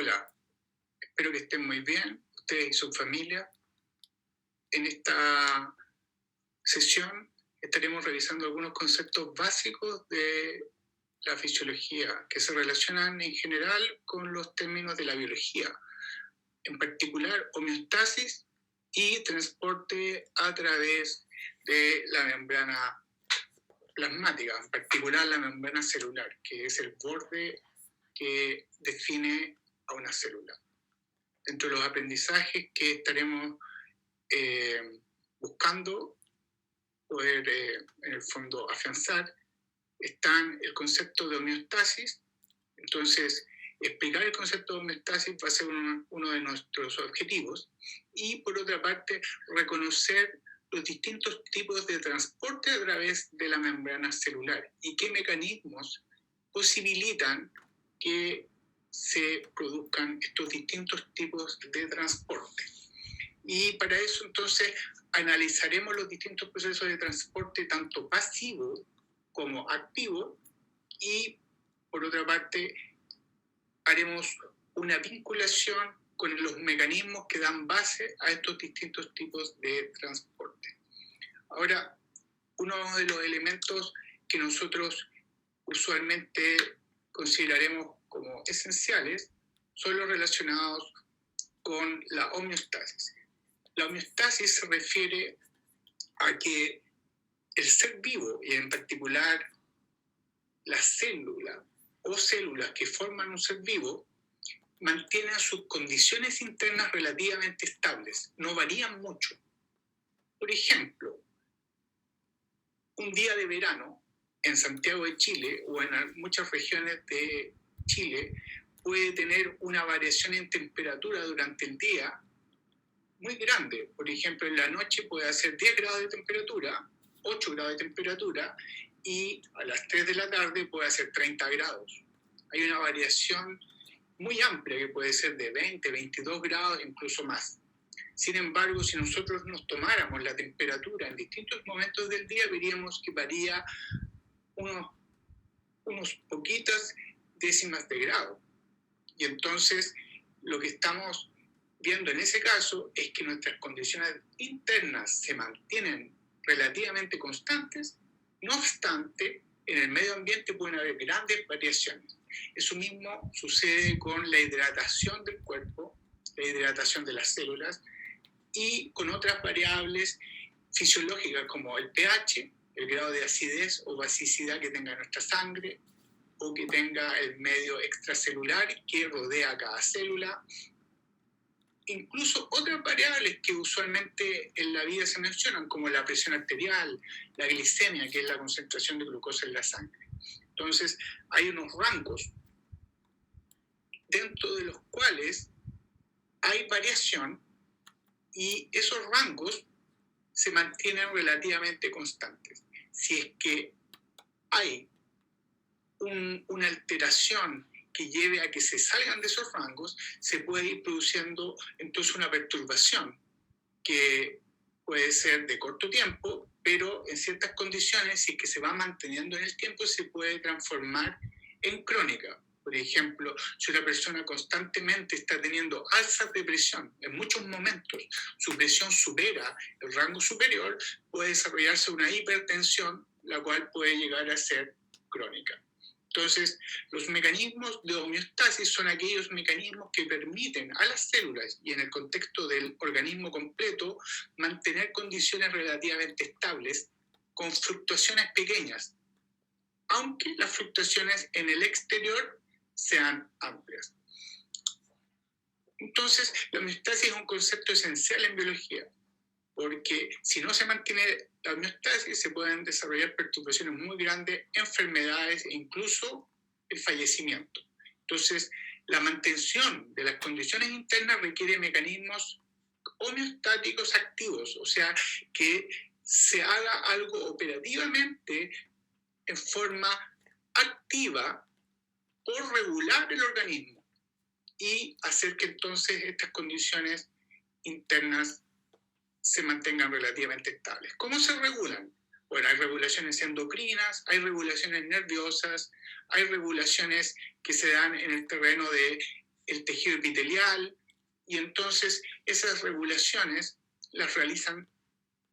Hola, espero que estén muy bien, ustedes y su familia. En esta sesión estaremos revisando algunos conceptos básicos de la fisiología que se relacionan en general con los términos de la biología, en particular homeostasis y transporte a través de la membrana plasmática, en particular la membrana celular, que es el borde que define a una célula. Dentro de los aprendizajes que estaremos buscando poder, en el fondo, afianzar, están el concepto de homeostasis. Entonces, explicar el concepto de homeostasis va a ser uno de nuestros objetivos. Y, por otra parte, reconocer los distintos tipos de transporte a través de la membrana celular y qué mecanismos posibilitan que se produzcan estos distintos tipos de transporte. Y para eso, entonces, analizaremos los distintos procesos de transporte, tanto pasivo como activo, y, por otra parte, haremos una vinculación con los mecanismos que dan base a estos distintos tipos de transporte. Ahora, uno de los elementos que nosotros usualmente consideraremos como esenciales son los relacionados con la homeostasis. La homeostasis se refiere a que el ser vivo, y en particular la célula o células que forman un ser vivo, mantienen sus condiciones internas relativamente estables, no varían mucho. Por ejemplo, un día de verano en Santiago de Chile o en muchas regiones de Chile puede tener una variación en temperatura durante el día muy grande. Por ejemplo, en la noche puede hacer 10 grados de temperatura, 8 grados de temperatura, y a las 3 de la tarde puede hacer 30 grados. Hay una variación muy amplia que puede ser de 20, 22 grados, incluso más. Sin embargo, si nosotros nos tomáramos la temperatura en distintos momentos del día, veríamos que varía unos poquitas décimas de grado. Y entonces, lo que estamos viendo en ese caso es que nuestras condiciones internas se mantienen relativamente constantes, no obstante, en el medio ambiente pueden haber grandes variaciones. Eso mismo sucede con la hidratación del cuerpo, la hidratación de las células, y con otras variables fisiológicas como el pH, el grado de acidez o basicidad que tenga nuestra sangre, o que tenga el medio extracelular que rodea a cada célula. Incluso otras variables que usualmente en la vida se mencionan, como la presión arterial, la glicemia, que es la concentración de glucosa en la sangre. Entonces, hay unos rangos dentro de los cuales hay variación, y esos rangos se mantienen relativamente constantes. Si es que hay una alteración que lleve a que se salgan de esos rangos, se puede ir produciendo entonces una perturbación que puede ser de corto tiempo, pero en ciertas condiciones, si es que se va manteniendo en el tiempo, se puede transformar en crónica. Por ejemplo, si una persona constantemente está teniendo alzas de presión en muchos momentos, su presión supera el rango superior, puede desarrollarse una hipertensión, la cual puede llegar a ser crónica. Entonces, los mecanismos de homeostasis son aquellos mecanismos que permiten a las células, y en el contexto del organismo completo, mantener condiciones relativamente estables con fluctuaciones pequeñas, aunque las fluctuaciones en el exterior sean amplias. Entonces, la homeostasis es un concepto esencial en biología, porque si no se mantiene la homeostasis, se pueden desarrollar perturbaciones muy grandes, enfermedades e incluso el fallecimiento. Entonces, la mantención de las condiciones internas requiere mecanismos homeostáticos activos, o sea, que se haga algo operativamente en forma activa por regular el organismo y hacer que entonces estas condiciones internas se mantengan relativamente estables. ¿Cómo se regulan? Bueno, hay regulaciones endocrinas, hay regulaciones nerviosas, hay regulaciones que se dan en el terreno de el tejido epitelial, y entonces esas regulaciones las realizan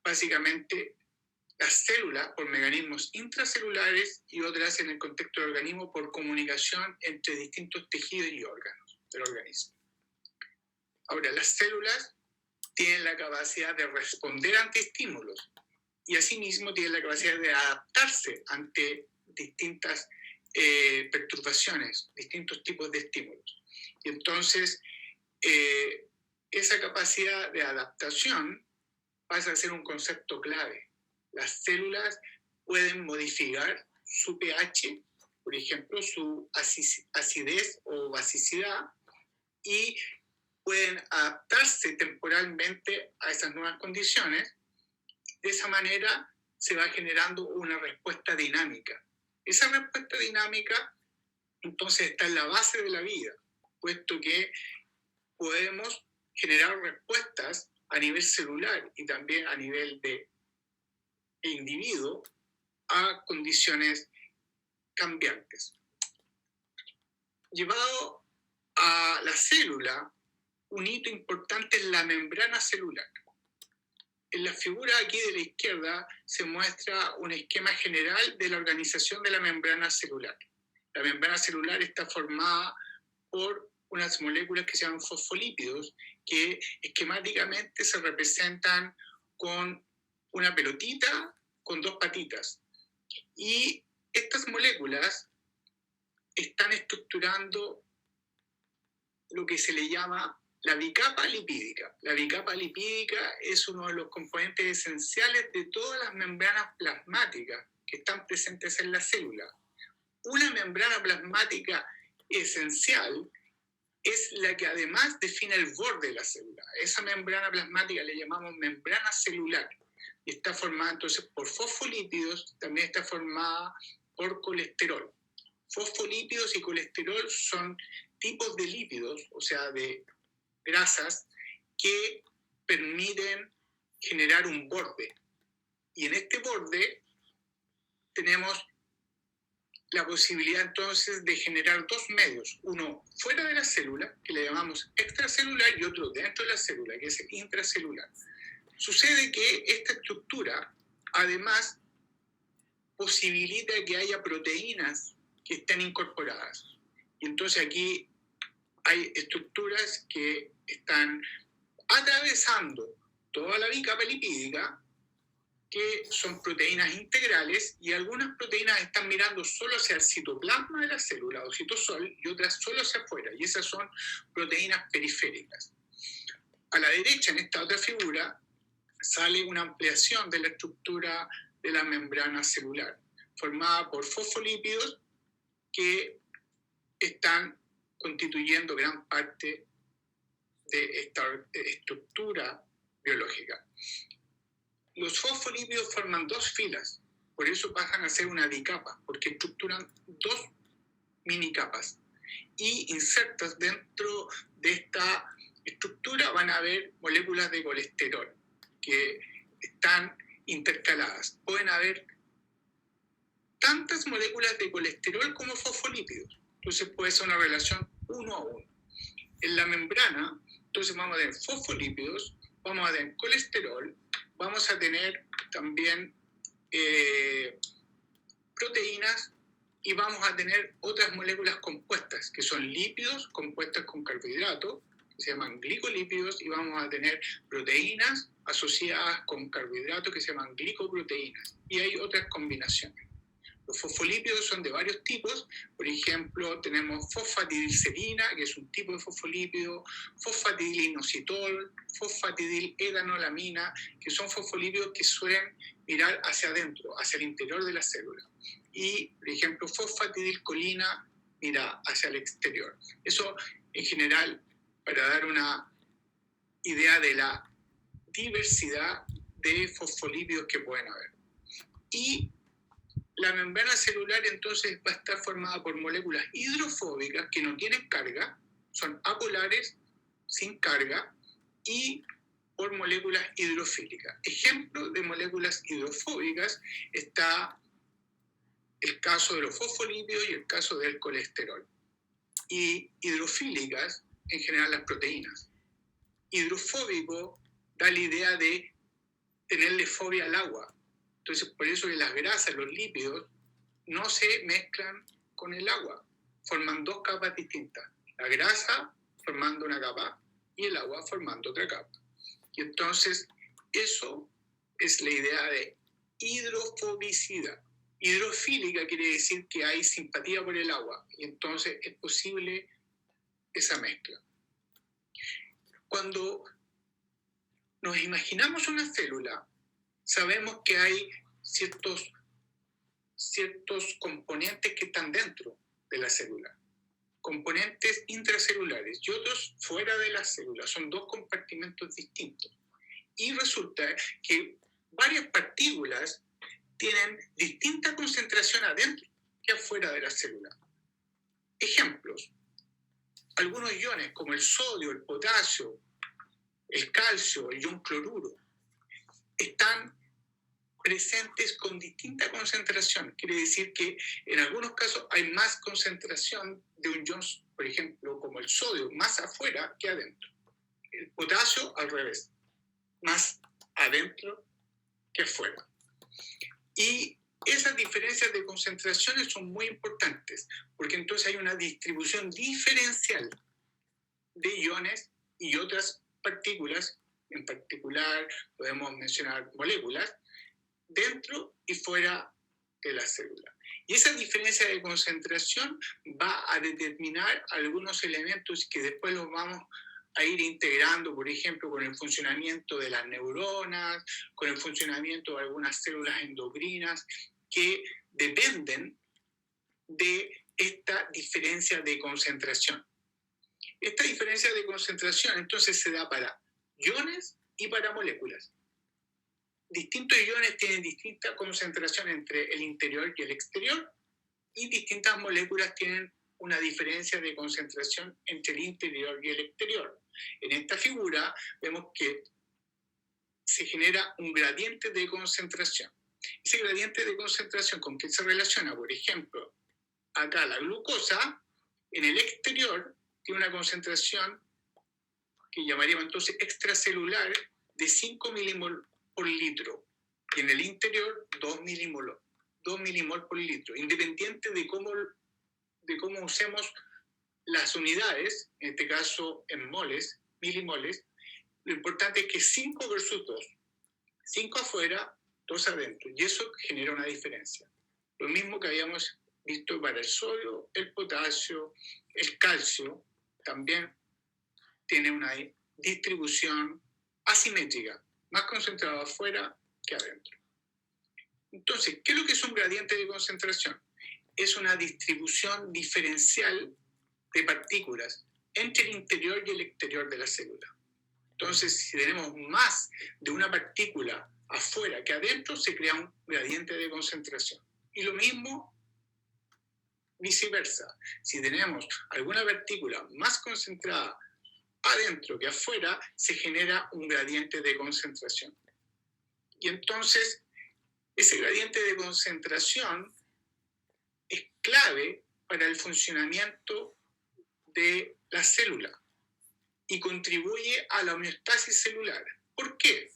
básicamente las células por mecanismos intracelulares y otras en el contexto del organismo por comunicación entre distintos tejidos y órganos del organismo. Ahora, las células tienen la capacidad de responder ante estímulos y asimismo tienen la capacidad de adaptarse ante distintas perturbaciones, distintos tipos de estímulos. Y entonces, esa capacidad de adaptación pasa a ser un concepto clave. Las células pueden modificar su pH, por ejemplo, su acidez o basicidad, y pueden adaptarse temporalmente a esas nuevas condiciones. De esa manera se va generando una respuesta dinámica. Esa respuesta dinámica entonces está en la base de la vida, puesto que podemos generar respuestas a nivel celular y también a nivel de individuo a condiciones cambiantes. Llevado a la célula, un hito importante es la membrana celular. En la figura aquí de la izquierda se muestra un esquema general de la organización de la membrana celular. La membrana celular está formada por unas moléculas que se llaman fosfolípidos, que esquemáticamente se representan con una pelotita con dos patitas. Y estas moléculas están estructurando lo que se le llama la bicapa lipídica. La bicapa lipídica es uno de los componentes esenciales de todas las membranas plasmáticas que están presentes en la célula. Una membrana plasmática esencial es la que además define el borde de la célula. Esa membrana plasmática le llamamos membrana celular. Y está formada entonces por fosfolípidos, también está formada por colesterol. Fosfolípidos y colesterol son tipos de lípidos, o sea, de grasas, que permiten generar un borde. Y en este borde tenemos la posibilidad entonces de generar dos medios, uno fuera de la célula, que le llamamos extracelular, y otro dentro de la célula, que es el intracelular. Sucede que esta estructura, además, posibilita que haya proteínas que estén incorporadas. Y entonces aquí hay estructuras que están atravesando toda la bicapa lipídica, que son proteínas integrales, y algunas proteínas están mirando solo hacia el citoplasma de la célula o citosol y otras solo hacia afuera, y esas son proteínas periféricas. A la derecha, en esta otra figura, sale una ampliación de la estructura de la membrana celular, formada por fosfolípidos que están constituyendo gran parte de esta estructura biológica. Los fosfolípidos forman dos filas, por eso pasan a ser una bicapa, porque estructuran dos minicapas. Y insertas dentro de esta estructura van a haber moléculas de colesterol que están intercaladas. Pueden haber tantas moléculas de colesterol como fosfolípidos. Entonces puede ser una relación 1 a 1. En la membrana, entonces vamos a tener fosfolípidos, vamos a tener colesterol, vamos a tener también proteínas, y vamos a tener otras moléculas compuestas, que son lípidos compuestas con carbohidratos, que se llaman glicolípidos, y vamos a tener proteínas asociadas con carbohidratos que se llaman glicoproteínas. Y hay otras combinaciones. Los fosfolípidos son de varios tipos. Por ejemplo, tenemos fosfatidilcerina, que es un tipo de fosfolípido, fosfatidilinositol, fosfatidilethanolamina, que son fosfolípidos que suelen mirar hacia adentro, hacia el interior de la célula. Y, por ejemplo, fosfatidilcolina mira hacia el exterior. Eso, en general, para dar una idea de la diversidad de fosfolípidos que pueden haber. Y la membrana celular entonces va a estar formada por moléculas hidrofóbicas que no tienen carga, son apolares, sin carga, y por moléculas hidrofílicas. Ejemplo de moléculas hidrofóbicas está el caso de los fosfolípidos y el caso del colesterol. Y hidrofílicas en general las proteínas. Hidrofóbico da la idea de tenerle fobia al agua. Entonces, por eso que las grasas, los lípidos, no se mezclan con el agua. Forman dos capas distintas. La grasa formando una capa y el agua formando otra capa. Y entonces, eso es la idea de hidrofobicidad. Hidrofílica quiere decir que hay simpatía por el agua. Y entonces es posible esa mezcla. Cuando nos imaginamos una célula, sabemos que hay ciertos componentes que están dentro de la célula, componentes intracelulares y otros fuera de la célula. Son dos compartimentos distintos. Y resulta que varias partículas tienen distinta concentración adentro que afuera de la célula. Ejemplos: algunos iones como el sodio, el potasio, el calcio, el ion cloruro, están presentes con distinta concentración. Quiere decir que en algunos casos hay más concentración de un ion, por ejemplo, como el sodio, más afuera que adentro. El potasio, al revés, más adentro que afuera. Y esas diferencias de concentraciones son muy importantes, porque entonces hay una distribución diferencial de iones y otras partículas, en particular podemos mencionar moléculas, dentro y fuera de la célula. Y esa diferencia de concentración va a determinar algunos elementos que después los vamos a ir integrando, por ejemplo, con el funcionamiento de las neuronas, con el funcionamiento de algunas células endocrinas, que dependen de esta diferencia de concentración. Esta diferencia de concentración entonces se da para iones y para moléculas. Distintos iones tienen distinta concentración entre el interior y el exterior, y distintas moléculas tienen una diferencia de concentración entre el interior y el exterior. En esta figura vemos que se genera un gradiente de concentración. Ese gradiente de concentración, ¿con qué se relaciona? Por ejemplo, acá la glucosa en el exterior tiene una concentración que llamaríamos entonces extracelular de 5 milimol por litro, y en el interior 2 milimol por litro, independiente de cómo usemos las unidades, en este caso en moles, milimoles. Lo importante es que 5 versus 2, 5 afuera, 2 adentro, y eso genera una diferencia. Lo mismo que habíamos visto para el sodio, el potasio, el calcio, también tiene una distribución asimétrica, más concentrado afuera que adentro. Entonces, ¿qué es lo que es un gradiente de concentración? Es una distribución diferencial de partículas entre el interior y el exterior de la célula. Entonces, si tenemos más de una partícula afuera que adentro, se crea un gradiente de concentración. Y lo mismo viceversa. Si tenemos alguna partícula más concentrada adentro que afuera, se genera un gradiente de concentración. Y entonces, ese gradiente de concentración es clave para el funcionamiento de la célula y contribuye a la homeostasis celular. ¿Por qué?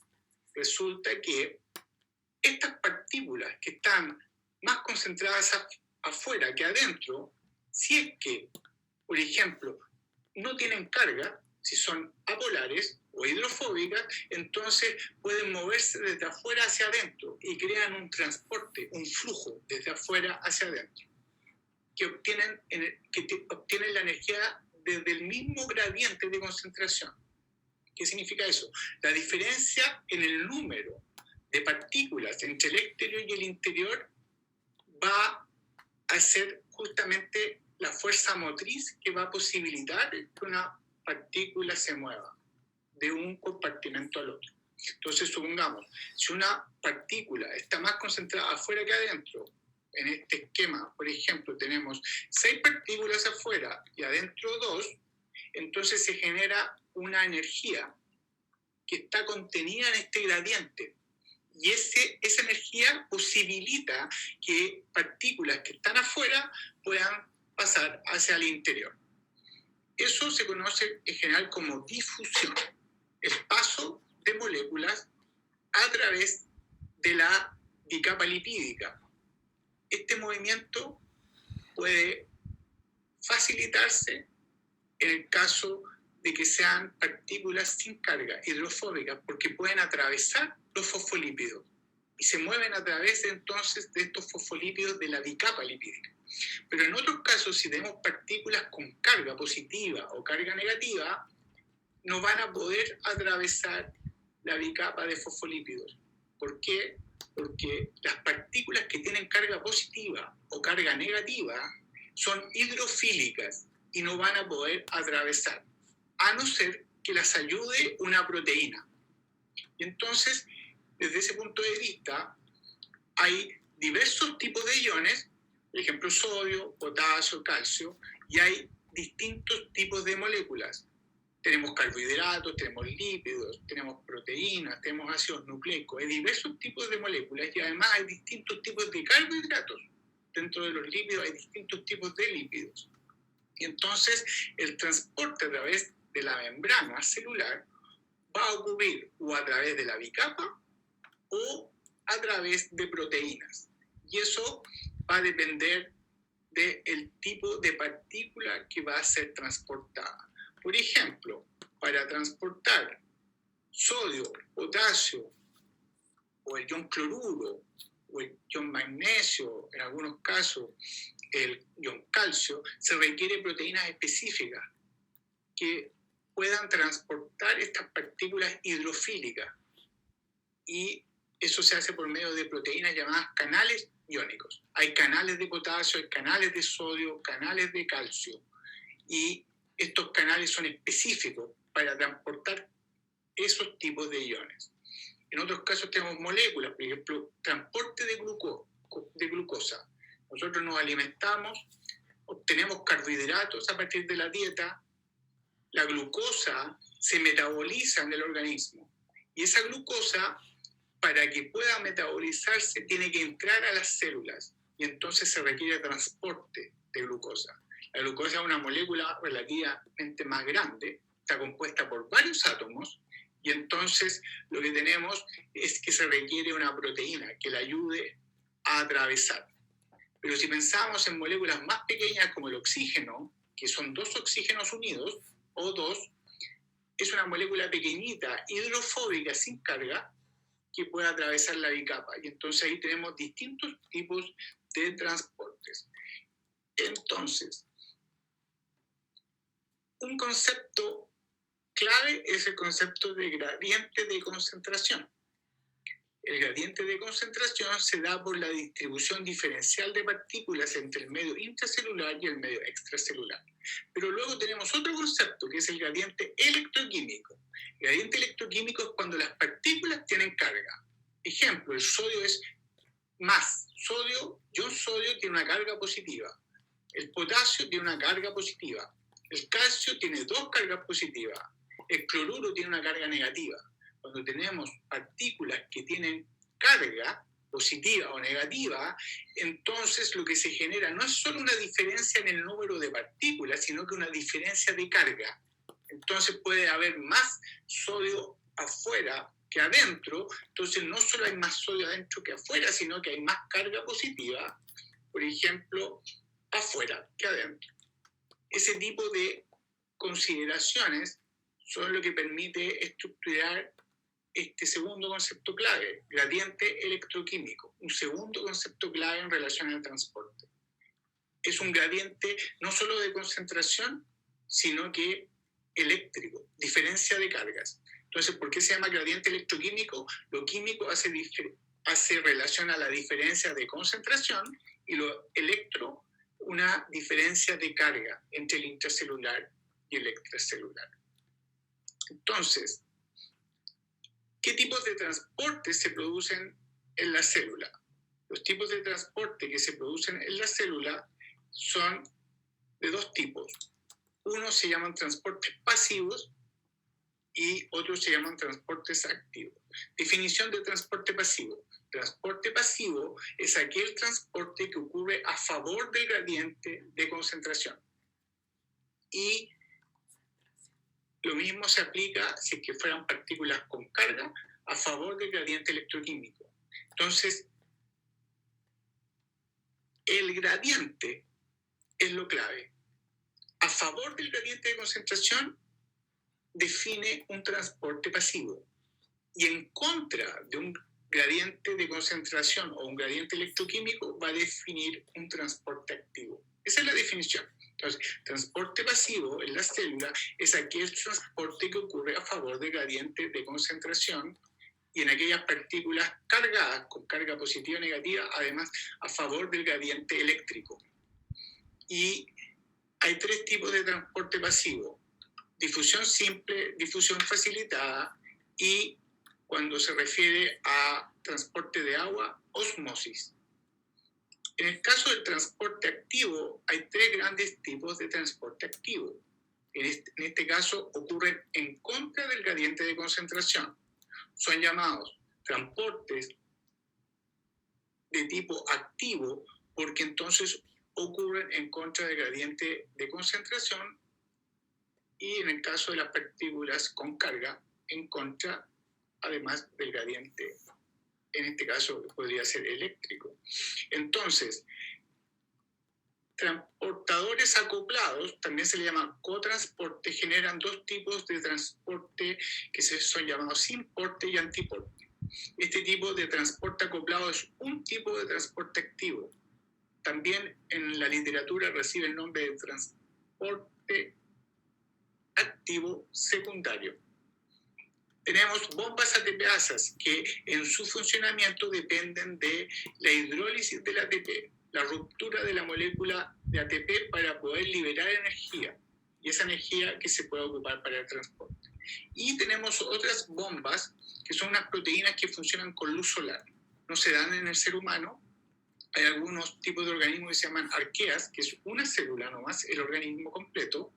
Resulta que estas partículas que están más concentradas afuera que adentro, si es que, por ejemplo, no tienen carga, si son apolares o hidrofóbicas, entonces pueden moverse desde afuera hacia adentro y crean un transporte, un flujo desde afuera hacia adentro, que obtienen la energía desde el mismo gradiente de concentración. ¿Qué significa eso? La diferencia en el número de partículas entre el exterior y el interior va a ser justamente la fuerza motriz que va a posibilitar que una partícula se mueva de un compartimento al otro. Entonces, supongamos, si una partícula está más concentrada afuera que adentro, en este esquema, por ejemplo, tenemos 6 partículas afuera y adentro 2, entonces se genera una energía que está contenida en este gradiente. Y esa energía posibilita que partículas que están afuera puedan pasar hacia el interior. Eso se conoce en general como difusión, el paso de moléculas a través de la bicapa lipídica. Este movimiento puede facilitarse en el caso de que sean partículas sin carga, hidrofóbicas, porque pueden atravesar los fosfolípidos y se mueven a través entonces de estos fosfolípidos de la bicapa lipídica. Pero en otros casos, si tenemos partículas con carga positiva o carga negativa, no van a poder atravesar la bicapa de fosfolípidos. ¿Por qué? Porque las partículas que tienen carga positiva o carga negativa son hidrofílicas y no van a poder atravesar, a no ser que las ayude una proteína. Y entonces, desde ese punto de vista, hay diversos tipos de iones, por ejemplo, sodio, potasio, calcio, y hay distintos tipos de moléculas. Tenemos carbohidratos, tenemos lípidos, tenemos proteínas, tenemos ácidos nucleicos, hay diversos tipos de moléculas y además hay distintos tipos de carbohidratos. Dentro de los lípidos hay distintos tipos de lípidos. Y entonces el transporte a través de la membrana celular va a ocurrir o a través de la bicapa o a través de proteínas. Y eso va a depender del tipo de partícula que va a ser transportada. Por ejemplo, para transportar sodio, potasio, o el ion cloruro, o el ion magnesio, en algunos casos el ion calcio, se requieren proteínas específicas que puedan transportar estas partículas hidrofílicas. Y eso se hace por medio de proteínas llamadas canales iónicos. Hay canales de potasio, hay canales de sodio, canales de calcio. Y estos canales son específicos para transportar esos tipos de iones. En otros casos tenemos moléculas, por ejemplo, transporte de glucosa. Nosotros nos alimentamos, obtenemos carbohidratos a partir de la dieta, la glucosa se metaboliza en el organismo y esa glucosa, para que pueda metabolizarse, tiene que entrar a las células y entonces se requiere transporte de glucosa. La glucosa es una molécula relativamente más grande, está compuesta por varios átomos y entonces lo que tenemos es que se requiere una proteína que la ayude a atravesar. Pero si pensamos en moléculas más pequeñas como el oxígeno, que son dos oxígenos unidos, O2, es una molécula pequeñita, hidrofóbica, sin carga, que puede atravesar la bicapa. Y entonces ahí tenemos distintos tipos de transportes. Entonces, un concepto clave es el concepto de gradiente de concentración. El gradiente de concentración se da por la distribución diferencial de partículas entre el medio intracelular y el medio extracelular. Pero luego tenemos otro concepto que es el gradiente electroquímico. El gradiente electroquímico es cuando las partículas tienen carga. Ejemplo, el sodio es más. Ion sodio tiene una carga positiva. El potasio tiene una carga positiva. El calcio tiene dos cargas positivas. El cloruro tiene una carga negativa. Cuando tenemos partículas que tienen carga positiva o negativa, entonces lo que se genera no es solo una diferencia en el número de partículas, sino que una diferencia de carga. Entonces puede haber más sodio afuera que adentro, entonces no solo hay más sodio adentro que afuera, sino que hay más carga positiva, por ejemplo, afuera que adentro. Ese tipo de consideraciones son lo que permite estructurar este segundo concepto clave, gradiente electroquímico, un segundo concepto clave en relación al transporte. Es un gradiente no solo de concentración, sino que eléctrico, diferencia de cargas. Entonces, ¿por qué se llama gradiente electroquímico? Lo químico hace relación a la diferencia de concentración y lo electro, una diferencia de carga entre el intracelular y el extracelular. Entonces, ¿qué tipos de transporte se producen en la célula? Los tipos de transporte que se producen en la célula son de dos tipos. Uno se llaman transportes pasivos y otros se llaman transportes activos. Definición de transporte pasivo. Transporte pasivo es aquel transporte que ocurre a favor del gradiente de concentración. Y Lo mismo se aplica si es que fueran partículas con carga a favor del gradiente electroquímico. Entonces, el gradiente es lo clave. A favor del gradiente de concentración define un transporte pasivo y en contra de un gradiente de concentración o un gradiente electroquímico va a definir un transporte activo. Esa es la definición. Entonces, transporte pasivo en la célula es aquel transporte que ocurre a favor del gradiente de concentración y en aquellas partículas cargadas con carga positiva o negativa, además a favor del gradiente eléctrico. Y hay tres tipos de transporte pasivo: difusión simple, difusión facilitada y, cuando se refiere a transporte de agua, osmosis. En el caso del transporte activo, hay tres grandes tipos de transporte activo. En este caso, ocurren en contra del gradiente de concentración. Son llamados transportes de tipo activo porque entonces ocurren en contra del gradiente de concentración y, en el caso de las partículas con carga, en contra, además del gradiente, en este caso podría ser eléctrico. Entonces, transportadores acoplados, también se le llama cotransporte, generan dos tipos de transporte que son llamados sinporte y antiporte. Este tipo de transporte acoplado es un tipo de transporte activo. También en la literatura recibe el nombre de transporte activo secundario. Tenemos bombas ATPasas que en su funcionamiento dependen de la hidrólisis del ATP, la ruptura de la molécula de ATP para poder liberar energía, y esa energía que se puede ocupar para el transporte. Y tenemos otras bombas que son unas proteínas que funcionan con luz solar. No se dan en el ser humano. Hay algunos tipos de organismos que se llaman arqueas, que es una célula nomás, el organismo completo,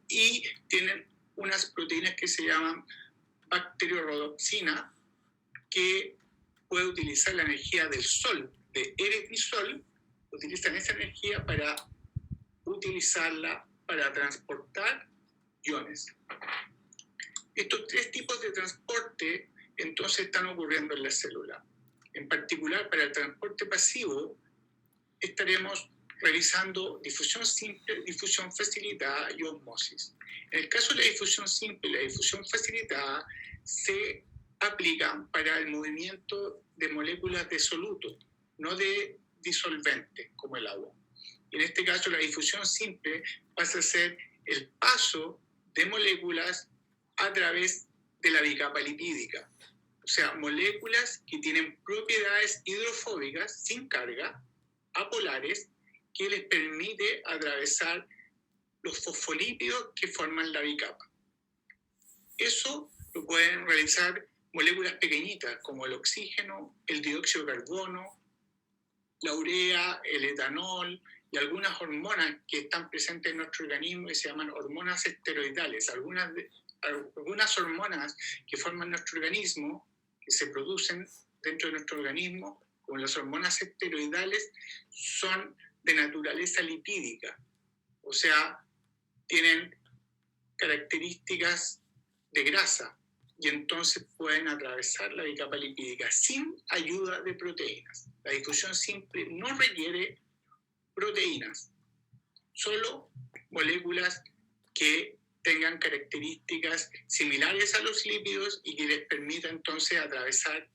y tienen unas proteínas que se llaman bacteriorrodoxina, que puede utilizar la energía del sol, de eretrisol, utilizan esa energía para utilizarla para transportar iones. Estos tres tipos de transporte entonces están ocurriendo en la célula. En particular, para el transporte pasivo, estaremos realizando difusión simple, difusión facilitada y osmosis. En el caso de la difusión simple y la difusión facilitada, se aplican para el movimiento de moléculas de soluto, no de disolventes como el agua. Y en este caso, la difusión simple pasa a ser el paso de moléculas a través de la bicapa lipídica. O sea, moléculas que tienen propiedades hidrofóbicas sin carga, apolares, que les permite atravesar los fosfolípidos que forman la bicapa. Eso lo pueden realizar moléculas pequeñitas como el oxígeno, el dióxido de carbono, la urea, el etanol y algunas hormonas que están presentes en nuestro organismo y se llaman hormonas esteroidales. Algunas hormonas que forman nuestro organismo, que se producen dentro de nuestro organismo, como las hormonas esteroidales, son de naturaleza lipídica, o sea, tienen características de grasa y entonces pueden atravesar la bicapa lipídica sin ayuda de proteínas. La difusión simple no requiere proteínas, solo moléculas que tengan características similares a los lípidos y que les permita entonces atravesar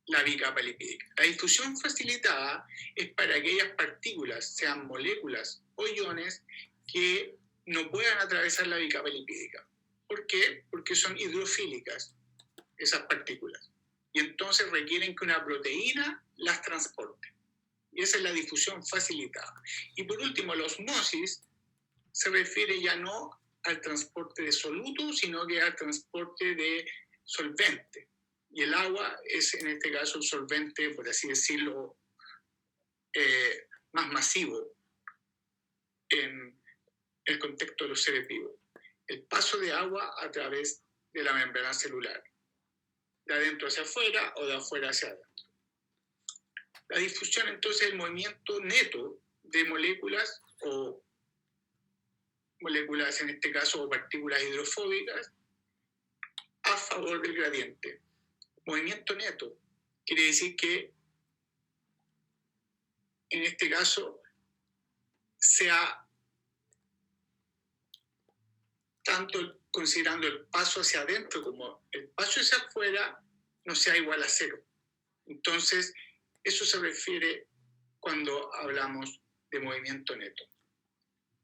la bicapa lipídica. La difusión facilitada es para aquellas partículas, sean moléculas o iones, que no puedan atravesar la bicapa lipídica. ¿Por qué? Porque son hidrofílicas esas partículas. Y entonces requieren que una proteína las transporte. Y esa es la difusión facilitada. Y por último, la osmosis se refiere ya no al transporte de soluto, sino que al transporte de solvente. Y el agua es, en este caso, el solvente, por así decirlo, más masivo en el contexto de los seres vivos. El paso de agua a través de la membrana celular, de adentro hacia afuera o de afuera hacia adentro. La difusión, entonces, es el movimiento neto de moléculas o moléculas, en este caso, o partículas hidrofóbicas, a favor del gradiente. Movimiento neto quiere decir que, en este caso, sea tanto considerando el paso hacia adentro como el paso hacia afuera, no sea igual a cero. Entonces, eso se refiere cuando hablamos de movimiento neto.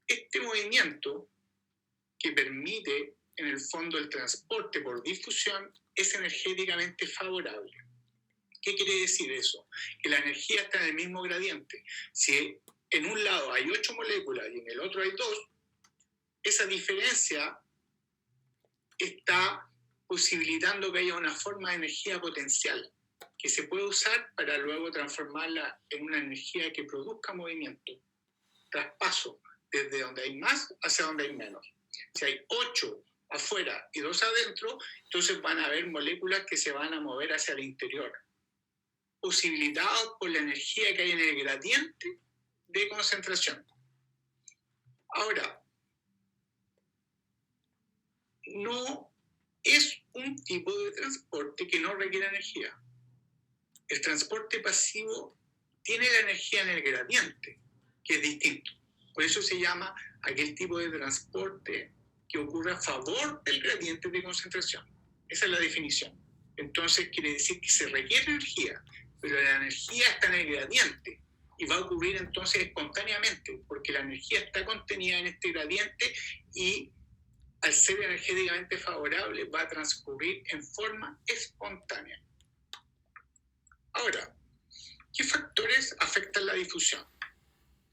Este movimiento que permite, en el fondo, el transporte por difusión es energéticamente favorable. ¿Qué quiere decir eso? Que la energía está en el mismo gradiente. Si en un lado hay 8 moléculas y en el otro hay 2, esa diferencia está posibilitando que haya una forma de energía potencial que se puede usar para luego transformarla en una energía que produzca movimiento, traspaso, desde donde hay más hacia donde hay menos. Si hay 8 afuera y 2 adentro, entonces van a haber moléculas que se van a mover hacia el interior, posibilitados por la energía que hay en el gradiente de concentración. Ahora, no es un tipo de transporte que no requiere energía. El transporte pasivo tiene la energía en el gradiente, que es distinto. Por eso se llama aquel tipo de transporte que ocurre a favor del gradiente de concentración. Esa es la definición. Entonces quiere decir que se requiere energía, pero la energía está en el gradiente y va a ocurrir entonces espontáneamente, porque la energía está contenida en este gradiente y al ser energéticamente favorable va a transcurrir en forma espontánea. Ahora, ¿qué factores afectan la difusión?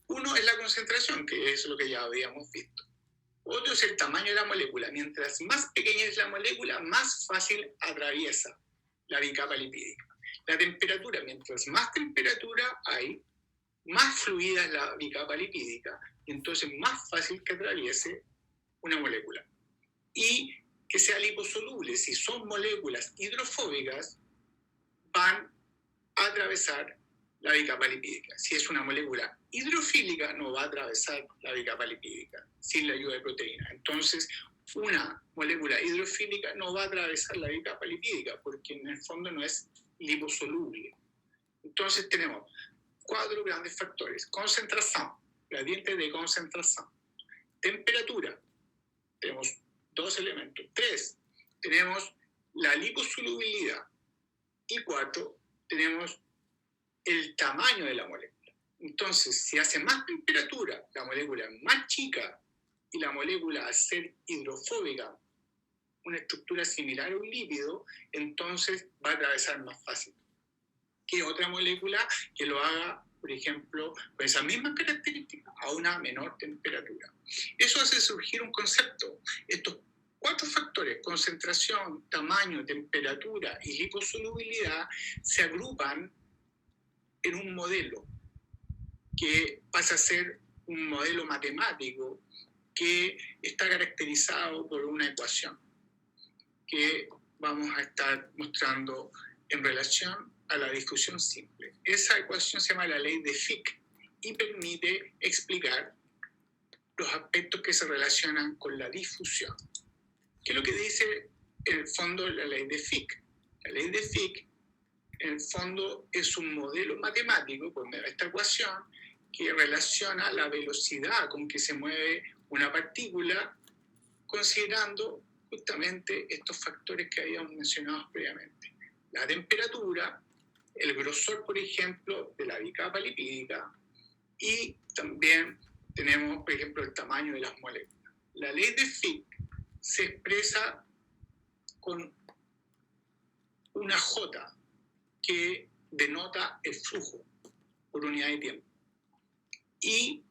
Uno es la concentración, que es lo que ya habíamos visto. Otro es el tamaño de la molécula. Mientras más pequeña es la molécula, más fácil atraviesa la bicapa lipídica. La temperatura, mientras más temperatura hay, más fluida es la bicapa lipídica, y entonces más fácil que atraviese una molécula. Y que sea liposoluble. Si son moléculas hidrofóbicas, van a atravesar la bicapa lipídica. Si es una molécula hidrofílica, no va a atravesar la bicapa lipídica sin la ayuda de proteína. Entonces, una molécula hidrofílica no va a atravesar la bicapa lipídica porque en el fondo no es liposoluble. Entonces tenemos 4 grandes factores: concentración, gradiente de concentración; temperatura, tenemos 2 elementos; 3, tenemos la liposolubilidad; y 4, tenemos el tamaño de la molécula. Entonces, si hace más temperatura, la molécula es más chica y la molécula, al ser hidrofóbica, una estructura similar a un lípido, entonces va a atravesar más fácil que otra molécula que lo haga, por ejemplo, con esas mismas características a una menor temperatura. Eso hace surgir un concepto. Estos 4 factores, concentración, tamaño, temperatura y liposolubilidad, se agrupan en un modelo que pasa a ser un modelo matemático que está caracterizado por una ecuación que vamos a estar mostrando en relación a la difusión simple. Esa ecuación se llama la ley de Fick y permite explicar los aspectos que se relacionan con la difusión. ¿Qué es lo que dice en el fondo la ley de Fick? La ley de Fick, en el fondo, es un modelo matemático por medio de esta ecuación que relaciona la velocidad con que se mueve una partícula considerando justamente estos factores que habíamos mencionado previamente: la temperatura, el grosor, por ejemplo, de la bicapa lipídica, y también tenemos, por ejemplo, el tamaño de las moléculas. La ley de Fick se expresa con una J que denota el flujo por unidad de tiempo. Y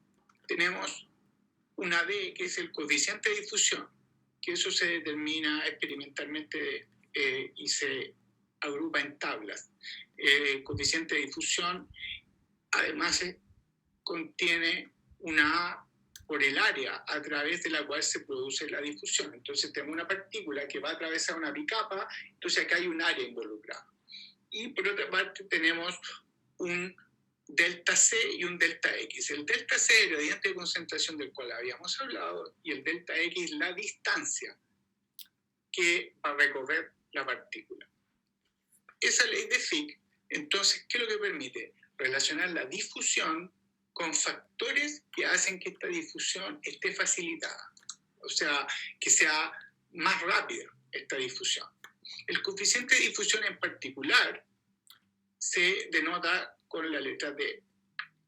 tenemos una D que es el coeficiente de difusión, que eso se determina experimentalmente y se agrupa en tablas. El coeficiente de difusión además contiene una A por el área a través de la cual se produce la difusión. Entonces tenemos una partícula que va a atravesar una bicapa, entonces acá hay un área involucrada. Y por otra parte tenemos un delta C y un delta X. El delta C es el gradiente de concentración del cual habíamos hablado, y el delta X la distancia que va a recorrer la partícula. Esa ley de Fick, entonces, ¿qué es lo que permite? Relacionar la difusión con factores que hacen que esta difusión esté facilitada, o sea, que sea más rápida esta difusión. El coeficiente de difusión en particular se denota con la letra D,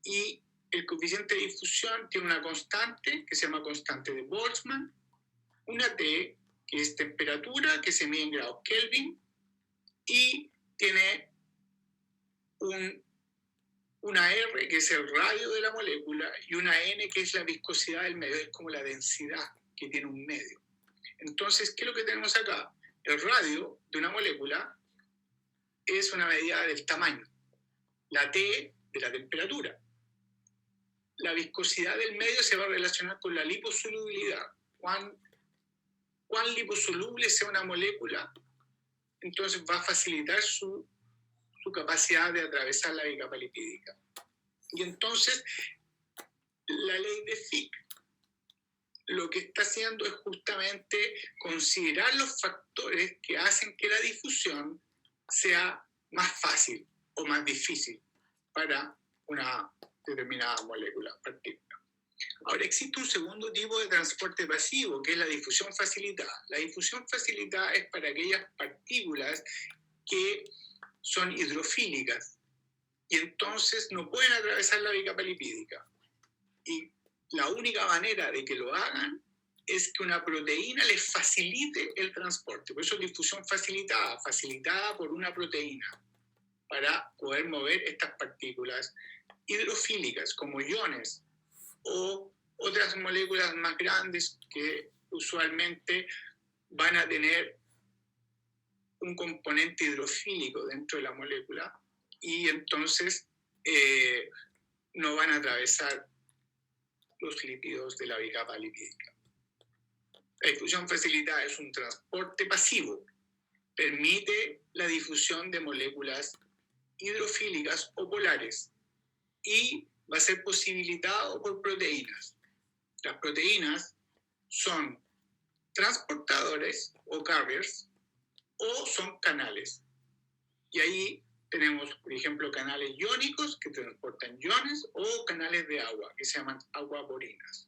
y el coeficiente de difusión tiene una constante que se llama constante de Boltzmann, una T que es temperatura, que se mide en grados Kelvin, y tiene una R que es el radio de la molécula y una N que es la viscosidad del medio, es como la densidad que tiene un medio. Entonces, ¿qué es lo que tenemos acá? El radio de una molécula es una medida del tamaño, la T de la temperatura. La viscosidad del medio se va a relacionar con la liposolubilidad. Cuán liposoluble sea una molécula, entonces va a facilitar su capacidad de atravesar la bicapa lipídica. Y entonces, la ley de Fick lo que está haciendo es justamente considerar los factores que hacen que la difusión sea más fácil o más difícil para una determinada molécula, partícula. Ahora, existe un segundo tipo de transporte pasivo, que es la difusión facilitada. La difusión facilitada es para aquellas partículas que son hidrofílicas y entonces no pueden atravesar la bicapa lipídica. Y la única manera de que lo hagan es que una proteína les facilite el transporte. Por eso es difusión facilitada, facilitada por una proteína, para poder mover estas partículas hidrofílicas, como iones o otras moléculas más grandes que usualmente van a tener un componente hidrofílico dentro de la molécula y entonces no van a atravesar los lípidos de la bicapa lipídica. La difusión facilitada es un transporte pasivo, permite la difusión de moléculas hidrofílicas o polares y va a ser posibilitado por proteínas. Las proteínas son transportadores o carriers o son canales. Y ahí tenemos, por ejemplo, canales iónicos que transportan iones o canales de agua que se llaman aguaporinas.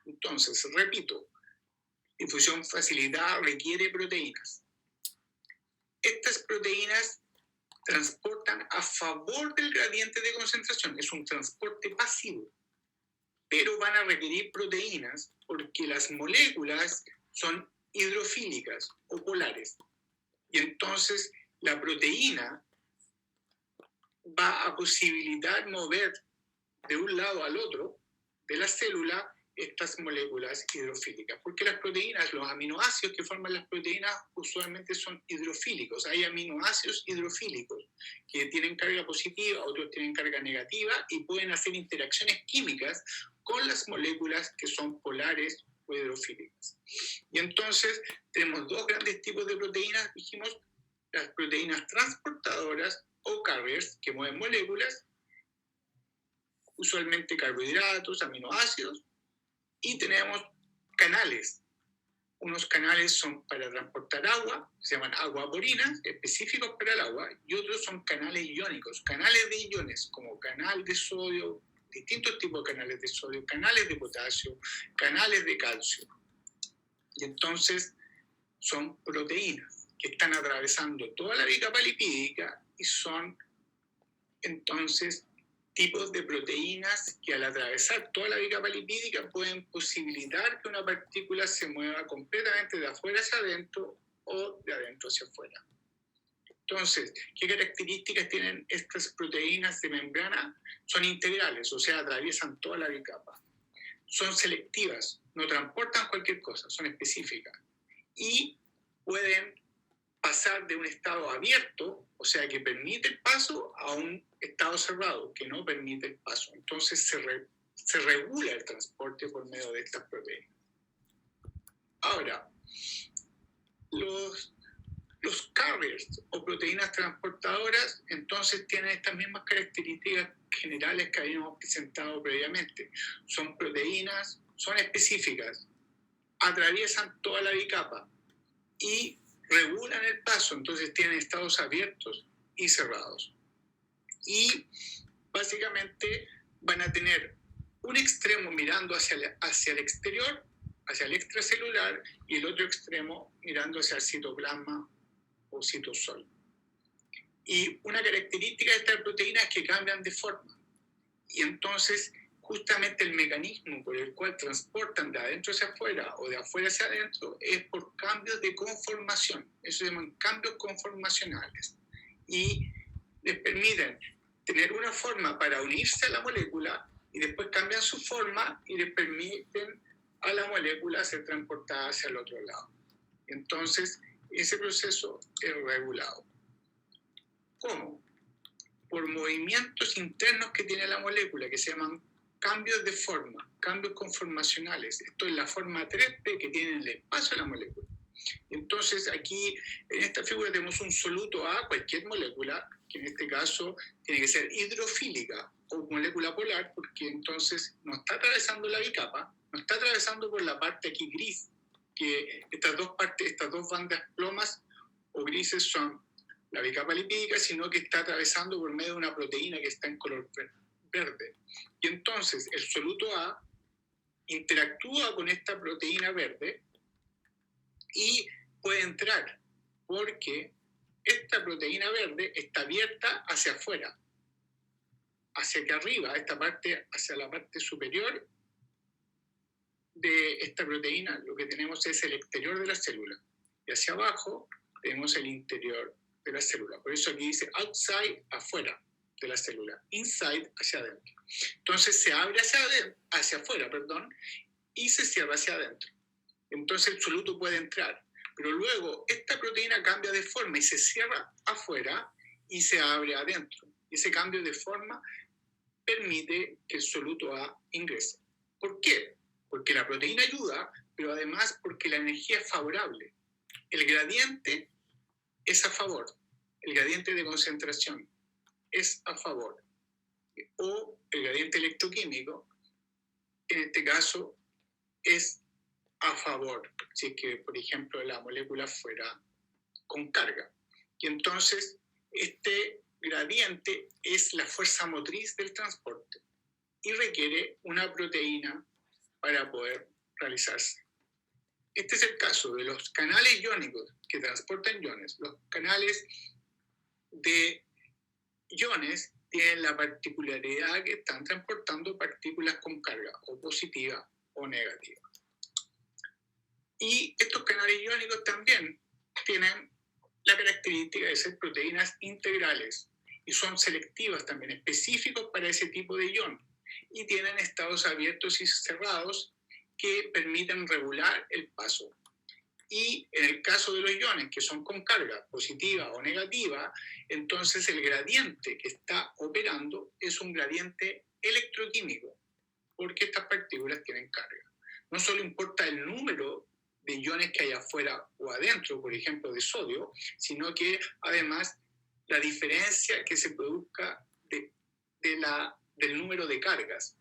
Entonces, repito, difusión facilitada requiere proteínas. Estas proteínas transportan a favor del gradiente de concentración, es un transporte pasivo, pero van a requerir proteínas porque las moléculas son hidrofílicas o polares. Y entonces la proteína va a posibilitar mover de un lado al otro de la célula estas moléculas hidrofílicas, porque las proteínas, los aminoácidos que forman las proteínas usualmente son hidrofílicos. Hay aminoácidos hidrofílicos que tienen carga positiva, otros tienen carga negativa y pueden hacer interacciones químicas con las moléculas que son polares o hidrofílicas. Y entonces tenemos dos grandes tipos de proteínas, dijimos, las proteínas transportadoras o carriers que mueven moléculas, usualmente carbohidratos, aminoácidos, y tenemos canales. Unos canales son para transportar agua, se llaman aguaporinas, específicos para el agua, y otros son canales iónicos, canales de iones, como canal de sodio, distintos tipos de canales de sodio, canales de potasio, canales de calcio. Y entonces son proteínas que están atravesando toda la bicapa lipídica y son entonces tipos de proteínas que al atravesar toda la bicapa lipídica pueden posibilitar que una partícula se mueva completamente de afuera hacia adentro o de adentro hacia afuera. Entonces, ¿qué características tienen estas proteínas de membrana? Son integrales, o sea, atraviesan toda la bicapa. Son selectivas, no transportan cualquier cosa, son específicas. Y pueden pasar de un estado abierto, o sea, que permite el paso, a un estado cerrado, que no permite el paso. Entonces se regula el transporte por medio de estas proteínas. Ahora, los Los carriers o proteínas transportadoras entonces tienen estas mismas características generales que habíamos presentado previamente. Son proteínas, son específicas, atraviesan toda la bicapa y regulan el paso, entonces tienen estados abiertos y cerrados. Y básicamente van a tener un extremo mirando hacia el exterior, hacia el extracelular, y el otro extremo mirando hacia el citoplasma o citosol. Y una característica de esta proteína es que cambian de forma. Y entonces, justamente el mecanismo por el cual transportan de adentro hacia afuera o de afuera hacia adentro es por cambios de conformación. Eso se llaman cambios conformacionales. Y les permiten tener una forma para unirse a la molécula y después cambian su forma y les permiten a la molécula ser transportada hacia el otro lado. Entonces, ese proceso es regulado. ¿Cómo? Por movimientos internos que tiene la molécula, que se llaman cambios de forma, cambios conformacionales. Esto es la forma 3D que tiene en el espacio de la molécula. Entonces, aquí, en esta figura, tenemos un soluto A, cualquier molécula, que en este caso tiene que ser hidrofílica o molécula polar, porque entonces no está atravesando la bicapa, no está atravesando por la parte aquí gris, que estas dos bandas plomas o grises son la bicapa lipídica, sino que está atravesando por medio de una proteína que está en color verde. Y entonces el soluto A interactúa con esta proteína verde y puede entrar, porque esta proteína verde está abierta hacia afuera, hacia acá arriba, hacia la parte superior de esta proteína. Lo que tenemos es el exterior de la célula, y hacia abajo tenemos el interior de la célula. Por eso aquí dice outside, afuera de la célula, inside, hacia adentro. Entonces se abre hacia afuera, y se cierra hacia adentro. Entonces el soluto puede entrar, pero luego esta proteína cambia de forma y se cierra afuera y se abre adentro. Y ese cambio de forma permite que el soluto A ingrese. ¿Por qué? Porque la proteína ayuda, pero además porque la energía es favorable. El gradiente es a favor, el gradiente de concentración es a favor, o el gradiente electroquímico, en este caso, es a favor, si es que, por ejemplo, la molécula fuera con carga. Y entonces, este gradiente es la fuerza motriz del transporte y requiere una proteína para poder realizarse. Este es el caso de los canales iónicos que transportan iones. Los canales de iones tienen la particularidad que están transportando partículas con carga, o positiva o negativa. Y estos canales iónicos también tienen la característica de ser proteínas integrales y son selectivas también, específicos para ese tipo de ion, y tienen estados abiertos y cerrados que permiten regular el paso. Y en el caso de los iones que son con carga positiva o negativa, entonces el gradiente que está operando es un gradiente electroquímico, porque estas partículas tienen carga. No solo importa el número de iones que hay afuera o adentro, por ejemplo, de sodio, sino que además la diferencia que se produzca del número de cargas,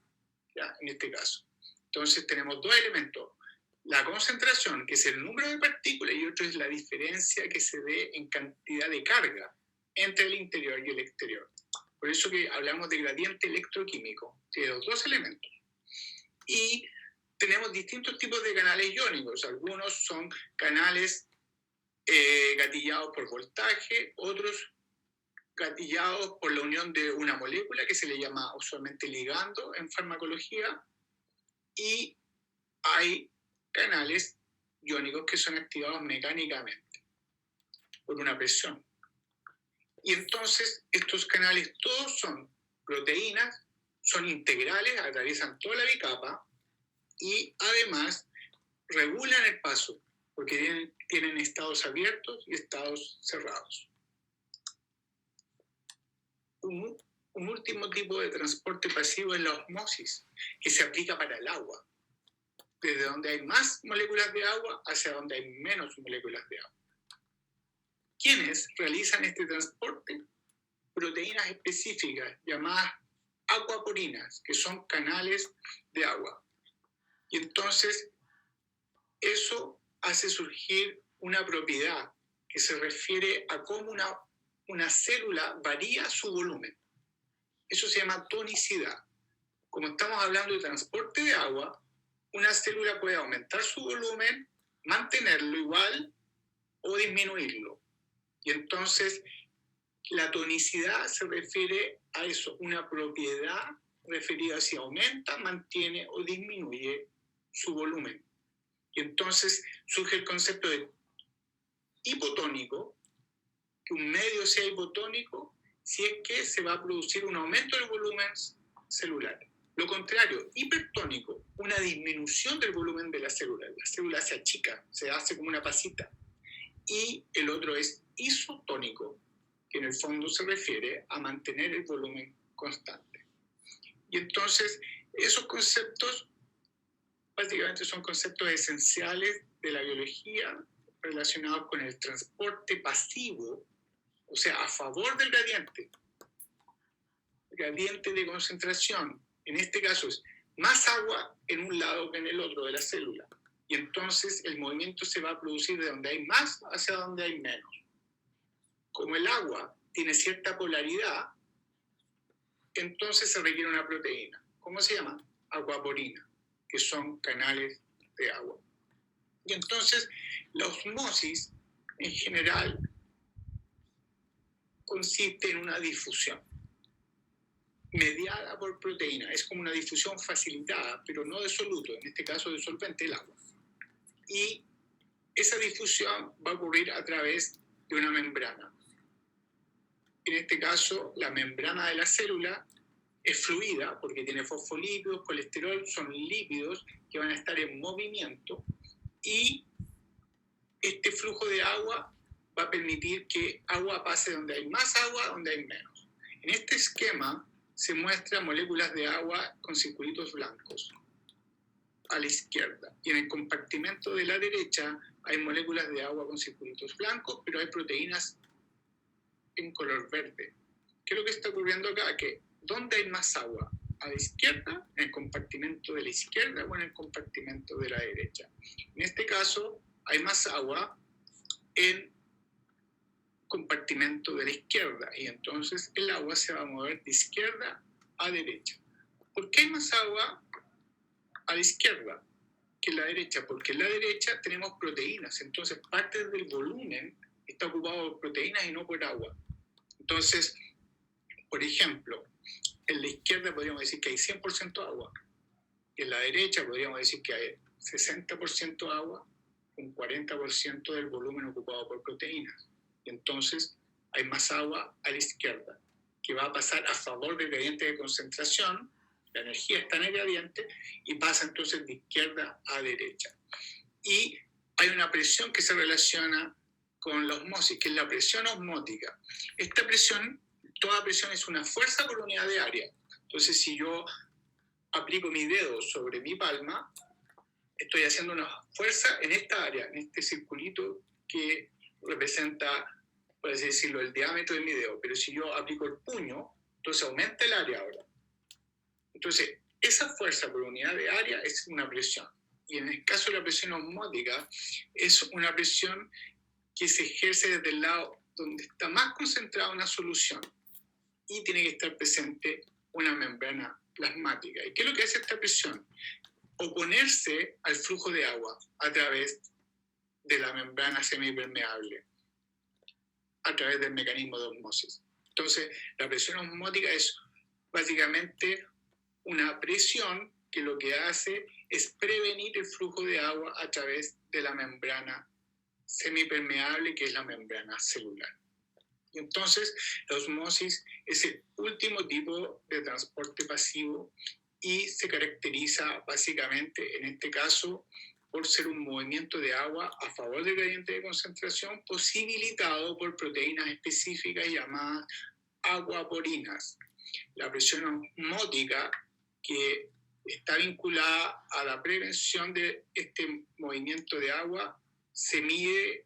¿ya? En este caso. Entonces tenemos dos elementos: la concentración, que es el número de partículas, y otro es la diferencia que se dé en cantidad de carga entre el interior y el exterior. Por eso que hablamos de gradiente electroquímico, de los dos elementos. Y tenemos distintos tipos de canales iónicos. Algunos son canales gatillados por voltaje, otros gatillados por la unión de una molécula que se le llama usualmente ligando en farmacología, y hay canales iónicos que son activados mecánicamente por una presión. Y entonces estos canales todos son proteínas, son integrales, atraviesan toda la bicapa y además regulan el paso porque tienen estados abiertos y estados cerrados. Un último tipo de transporte pasivo es la osmosis, que se aplica para el agua, desde donde hay más moléculas de agua hacia donde hay menos moléculas de agua. ¿Quiénes realizan este transporte? Proteínas específicas llamadas acuaporinas, que son canales de agua. Y entonces eso hace surgir una propiedad que se refiere a cómo una célula varía su volumen. Eso se llama tonicidad. Como estamos hablando de transporte de agua, una célula puede aumentar su volumen, mantenerlo igual o disminuirlo. Y entonces la tonicidad se refiere a eso, una propiedad referida a si aumenta, mantiene o disminuye su volumen. Y entonces surge el concepto de hipotónico, que un medio sea hipotónico si es que se va a producir un aumento del volumen celular. Lo contrario, hipertónico, una disminución del volumen de la célula se achica, se hace como una pasita. Y el otro es isotónico, que en el fondo se refiere a mantener el volumen constante. Y entonces, esos conceptos básicamente son conceptos esenciales de la biología relacionados con el transporte pasivo, o sea, a favor del gradiente de concentración. En este caso es más agua en un lado que en el otro de la célula. Y entonces el movimiento se va a producir de donde hay más hacia donde hay menos. Como el agua tiene cierta polaridad, entonces se requiere una proteína. ¿Cómo se llama? Acuaporina, que son canales de agua. Y entonces la osmosis en general consiste en una difusión mediada por proteína. Es como una difusión facilitada, pero no de soluto, en este caso de solvente, el agua. Y esa difusión va a ocurrir a través de una membrana. En este caso, la membrana de la célula es fluida porque tiene fosfolípidos, colesterol, son lípidos que van a estar en movimiento, y este flujo de agua va a permitir que agua pase donde hay más agua, donde hay menos. En este esquema se muestran moléculas de agua con circulitos blancos a la izquierda, y en el compartimento de la derecha hay moléculas de agua con circulitos blancos, pero hay proteínas en color verde. ¿Qué es lo que está ocurriendo acá? Que ¿dónde hay más agua? ¿A la izquierda, en el compartimento de la izquierda, o en el compartimento de la derecha? En este caso hay más agua en el compartimento de la izquierda, y entonces el agua se va a mover de izquierda a derecha. ¿Por qué hay más agua a la izquierda que en la derecha? Porque en la derecha tenemos proteínas, entonces parte del volumen está ocupado por proteínas y no por agua. Entonces, por ejemplo, en la izquierda podríamos decir que hay 100% agua, y en la derecha podríamos decir que hay 60% agua, un 40% del volumen ocupado por proteínas. Y entonces hay más agua a la izquierda, que va a pasar a favor del gradiente de concentración. La energía está en el gradiente y pasa entonces de izquierda a derecha. Y hay una presión que se relaciona con la osmosis, que es la presión osmótica. Esta presión, toda presión es una fuerza por unidad de área. Entonces, si yo aplico mi dedo sobre mi palma, estoy haciendo una fuerza en esta área, en este circulito que representa, por así decirlo, el diámetro de mi dedo. Pero si yo aplico el puño, entonces aumenta el área ahora. Entonces, esa fuerza por unidad de área es una presión. Y en el caso de la presión osmótica, es una presión que se ejerce desde el lado donde está más concentrada una solución, y tiene que estar presente una membrana plasmática. ¿Y qué es lo que hace esta presión? Oponerse al flujo de agua a través de la membrana semipermeable, a través del mecanismo de osmosis. Entonces, la presión osmótica es básicamente una presión que lo que hace es prevenir el flujo de agua a través de la membrana semipermeable, que es la membrana celular. Y entonces, la osmosis es el último tipo de transporte pasivo y se caracteriza básicamente, en este caso, por ser un movimiento de agua a favor del gradiente de concentración, posibilitado por proteínas específicas llamadas acuaporinas. La presión osmótica, que está vinculada a la prevención de este movimiento de agua, se mide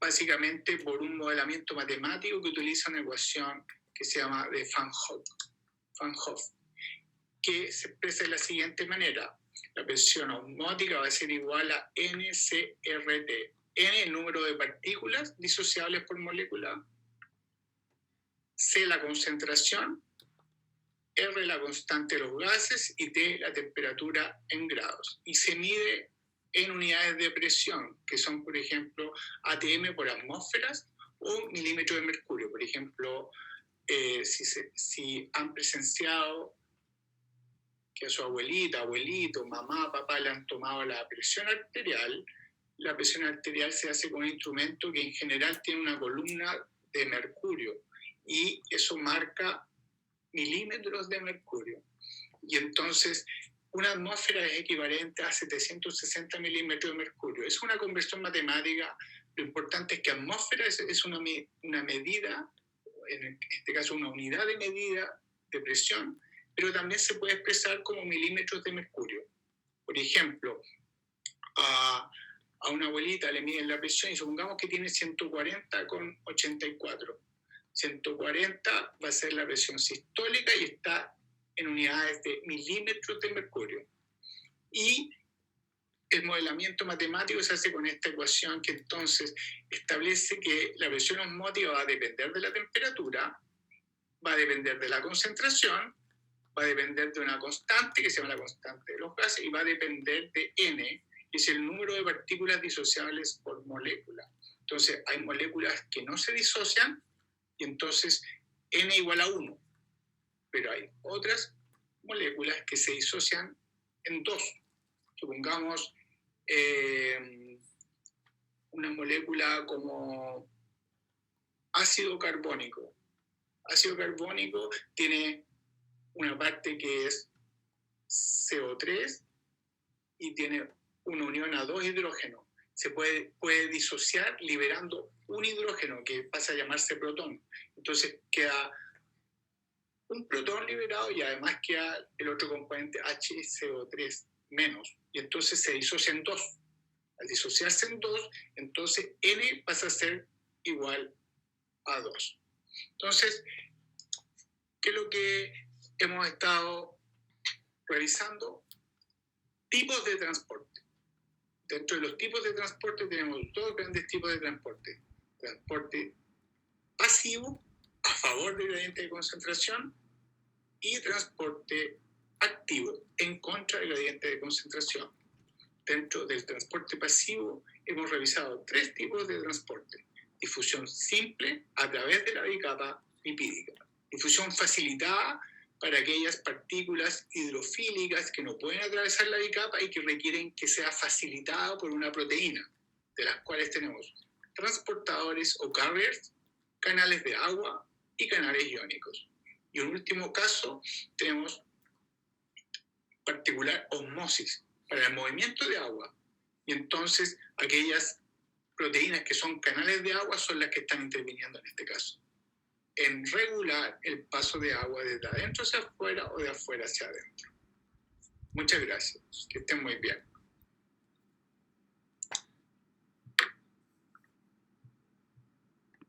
básicamente por un modelamiento matemático que utiliza una ecuación que se llama de Van Hoff, que se expresa de la siguiente manera. La presión osmótica va a ser igual a NCRT. N, el número de partículas disociables por molécula, C, la concentración, R, la constante de los gases, y T, la temperatura en grados. Y se mide en unidades de presión, que son, por ejemplo, atm por atmósferas o milímetros de mercurio. Por ejemplo, si han presenciado que a su abuelita, abuelito, mamá, papá le han tomado la presión arterial se hace con un instrumento que en general tiene una columna de mercurio, y eso marca milímetros de mercurio. Y entonces una atmósfera es equivalente a 760 milímetros de mercurio. Es una conversión matemática. Lo importante es que atmósfera es una medida, en este caso una unidad de medida de presión, pero también se puede expresar como milímetros de mercurio. Por ejemplo, a una abuelita le miden la presión y supongamos que tiene 140,84. 140 va a ser la presión sistólica y está en unidades de milímetros de mercurio. Y el modelamiento matemático se hace con esta ecuación que entonces establece que la presión osmótica va a depender de la temperatura, va a depender de la concentración, va a depender de una constante que se llama la constante de los gases, y va a depender de N, que es el número de partículas disociables por molécula. Entonces hay moléculas que no se disocian y entonces N igual a 1, pero hay otras moléculas que se disocian en 2. Supongamos una molécula como ácido carbónico. Ácido carbónico tiene una parte que es CO3 y tiene una unión a 2 hidrógenos. Se puede disociar liberando un hidrógeno que pasa a llamarse protón. Entonces queda un protón liberado y además queda el otro componente HCO3 menos. Y entonces se disocia en 2. Al disociarse en 2, entonces N pasa a ser igual a 2. Entonces, ¿qué es lo que hemos estado revisando? Tipos de transporte. Dentro de los tipos de transporte tenemos dos grandes tipos de transporte. Transporte pasivo, a favor del gradiente de concentración, y transporte activo, en contra del gradiente de concentración. Dentro del transporte pasivo hemos revisado 3 tipos de transporte. Difusión simple a través de la bicapa lipídica. Difusión facilitada para aquellas partículas hidrofílicas que no pueden atravesar la bicapa y que requieren que sea facilitada por una proteína, de las cuales tenemos transportadores o carriers, canales de agua y canales iónicos. Y en último caso tenemos particular osmosis para el movimiento de agua. Y entonces aquellas proteínas que son canales de agua son las que están interviniendo en este caso, en regular el paso de agua desde adentro hacia afuera o de afuera hacia adentro. Muchas gracias. Que estén muy bien.